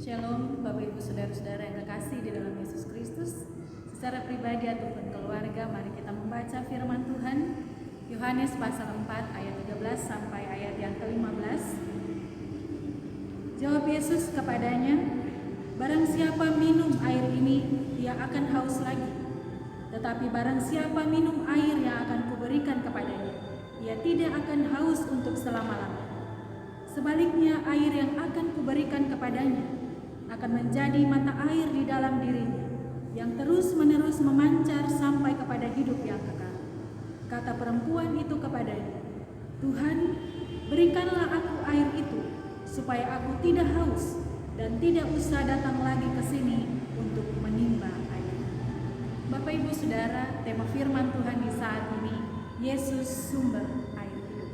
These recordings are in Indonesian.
Shalom Bapak Ibu Saudara-saudara yang terkasih di dalam Yesus Kristus. Secara pribadi ataupun keluarga, mari kita membaca firman Tuhan Yohanes pasal 4 ayat 13 sampai ayat yang ke-15. Jawab Yesus kepadanya, "Barang siapa minum air ini, dia akan haus lagi. Tetapi barang siapa minum air yang akan kuberikan kepadanya, ia tidak akan haus untuk selama-lamanya. Sebaliknya, air yang akan kuberikan kepadanya akan menjadi mata air di dalam dirinya, yang terus-menerus memancar sampai kepada hidup yang kekal." Kata perempuan itu kepadanya, "Tuhan, berikanlah aku air itu, supaya aku tidak haus dan tidak usah datang lagi ke sini untuk menimba air." Bapak Ibu Saudara, tema firman Tuhan di saat ini, Yesus sumber air hidup.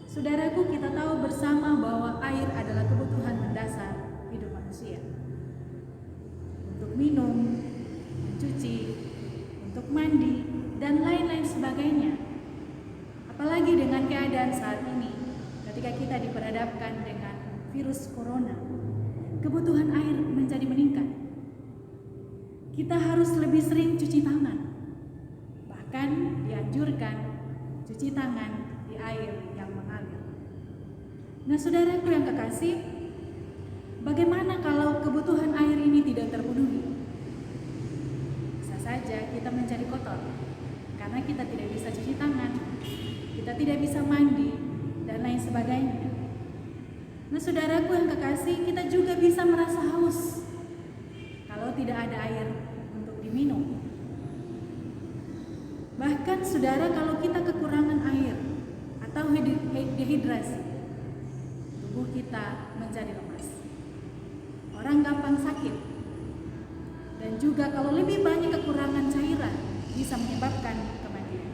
Saudaraku, kita tahu bersama bahwa air adalah kebutuhan mendasar hidup manusia. Untuk minum, mencuci, untuk mandi, dan lain-lain sebagainya. Apalagi dengan keadaan saat ini, ketika kita diperhadapkan dengan virus corona, kebutuhan air menjadi meningkat. Kita harus lebih sering cuci tangan. Bahkan dianjurkan cuci tangan di air yang mengalir. Nah, saudaraku yang kekasih, bagaimana kalau kebutuhan air ini tidak terpenuhi? Bisa saja kita menjadi kotor karena kita tidak bisa cuci tangan, kita tidak bisa mandi, dan lain sebagainya. Nah, saudaraku yang kekasih, kita juga bisa merasa haus kalau tidak ada air untuk diminum. Bahkan saudara, kalau kita kekurangan air atau dehidrasi, tubuh kita menjadi lemas. Orang gampang sakit. Dan juga kalau lebih banyak kekurangan cairan bisa menyebabkan kematian.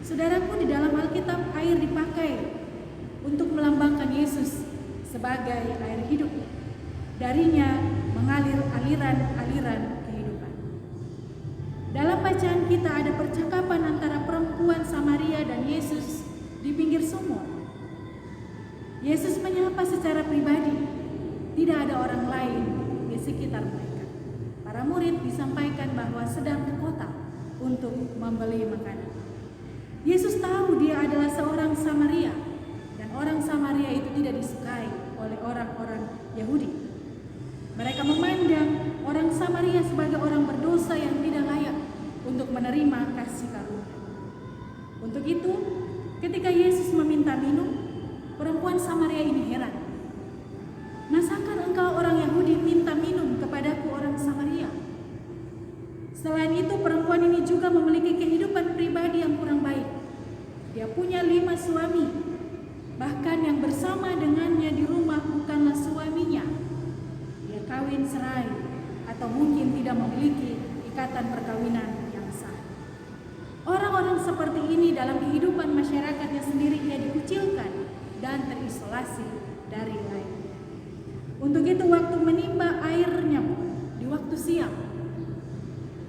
Saudaraku, di dalam Alkitab air dipakai untuk melambangkan Yesus sebagai air hidup. Darinya mengalir aliran-aliran kehidupan. Dalam bacaan kita ada percakapan antara perempuan Samaria dan Yesus di pinggir sumur. Yesus menyapa secara pribadi. Tidak ada orang lain di sekitar mereka. Para murid disampaikan bahwa sedang ke kota untuk membeli makanan. Yesus tahu dia adalah seorang Samaria, dan orang Samaria itu tidak disukai oleh orang-orang Yahudi. Mereka memandang orang Samaria sebagai orang berdosa yang tidak layak untuk menerima kasih karunia. Untuk itu, ketika Yesus meminta minum, perempuan Samaria ini heran. "Masakan engkau orang Yahudi minta minum kepadaku orang Samaria?" Selain itu, perempuan ini juga memiliki kehidupan pribadi yang kurang baik. Dia punya 5 suami. Bahkan yang bersama dengannya di rumah bukanlah suaminya. Dia kawin cerai atau mungkin tidak memiliki ikatan perkawinan yang sah. Orang-orang seperti ini dalam kehidupan masyarakatnya sendiri ia dikucilkan dan terisolasi dari lain. Untuk itu waktu menimba airnya di waktu siang,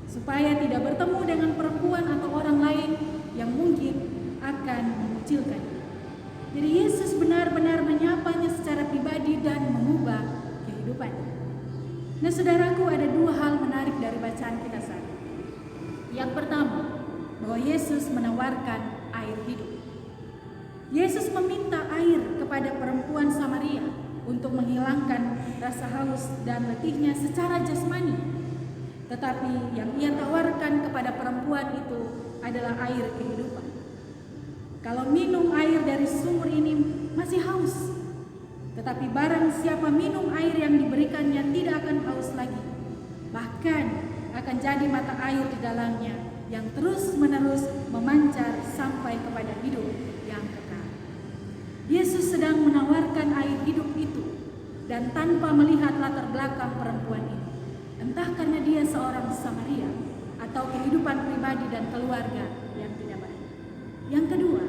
supaya tidak bertemu dengan perempuan atau orang lain yang mungkin akan mengucilkan. Jadi Yesus benar-benar menyapanya secara pribadi dan mengubah kehidupannya. Nah, saudaraku, ada 2 hal menarik dari bacaan kita saat ini. Yang pertama, bahwa Yesus menawarkan air hidup. Yesus meminta air kepada perempuan Samaria untuk menghilangkan rasa haus dan letihnya secara jasmani. Tetapi yang ia tawarkan kepada perempuan itu adalah air kehidupan. Kalau minum air dari sumur ini masih haus, tetapi barang siapa minum air yang diberikannya tidak akan haus lagi. Bahkan akan jadi mata air di dalamnya yang terus-menerus memancar sampai kepada hidup yang kekal. Yesus sedang menawarkan air hidup itu, dan tanpa melihat latar belakang perempuan ini, entah karena dia seorang Samaria atau kehidupan pribadi dan keluarga yang tidak baik. Yang kedua,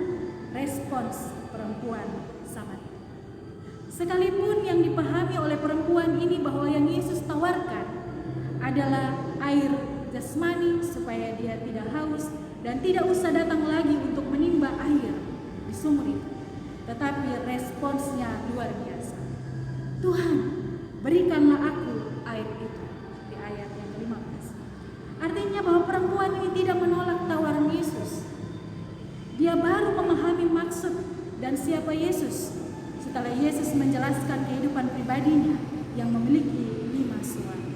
respons perempuan Samaria. Sekalipun yang dipahami oleh perempuan ini bahwa yang Yesus tawarkan adalah air jasmani supaya dia tidak haus dan tidak usah datang lagi untuk menimba air di sumur itu. Tetapi responsnya luar biasa. "Tuhan, berikanlah memahami maksud dan siapa Yesus setelah Yesus menjelaskan kehidupan pribadinya yang memiliki 5 suami.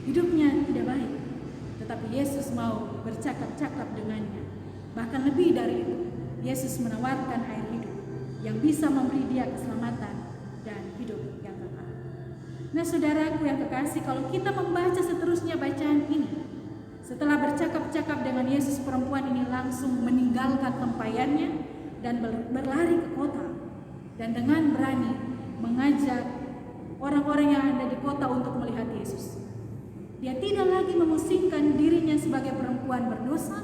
Hidupnya tidak baik, tetapi Yesus mau bercakap-cakap dengannya. Bahkan lebih dari itu, Yesus menawarkan air hidup yang bisa memberi dia keselamatan dan hidup yang kekal. Nah, saudaraku yang kekasih, kalau kita membaca seterusnya bacaan ini, setelah bercakap-cakap dengan Yesus, perempuan ini langsung meninggalkan tempayannya dan berlari ke kota, dan dengan berani mengajak orang-orang yang ada di kota untuk melihat Yesus. Dia tidak lagi memusingkan dirinya sebagai perempuan berdosa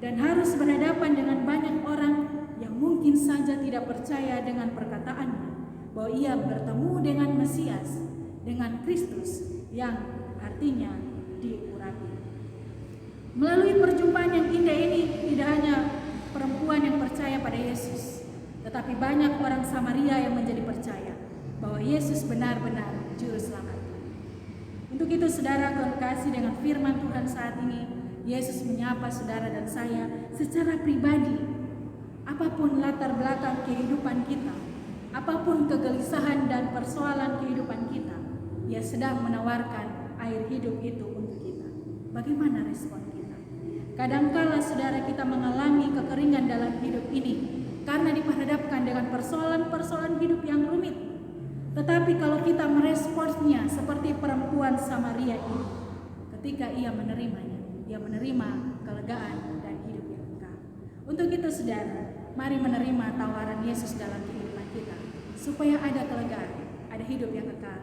dan harus berhadapan dengan banyak orang yang mungkin saja tidak percaya dengan perkataannya bahwa ia bertemu dengan Mesias, dengan Kristus yang artinya diurapi. Melalui perjumpaan yang indah ini, tidak hanya perempuan yang percaya pada Yesus, tetapi banyak orang Samaria yang menjadi percaya bahwa Yesus benar-benar juru selamat. Untuk itu, saudara kekasih, dengan firman Tuhan saat ini, Yesus menyapa saudara dan saya secara pribadi. Apapun latar belakang kehidupan kita, apapun kegelisahan dan persoalan kehidupan kita, Ia sedang menawarkan air hidup itu untuk kita. Bagaimana respon kita? Kadangkala saudara kita mengalami kekeringan dalam hidup ini karena diperhadapkan dengan persoalan-persoalan hidup yang rumit. Tetapi kalau kita meresponsnya seperti perempuan Samaria ini, ketika ia menerimanya, ia menerima kelegaan dan hidup yang kekal. Untuk itu saudara, mari menerima tawaran Yesus dalam kehidupan kita, supaya ada kelegaan, ada hidup yang kekal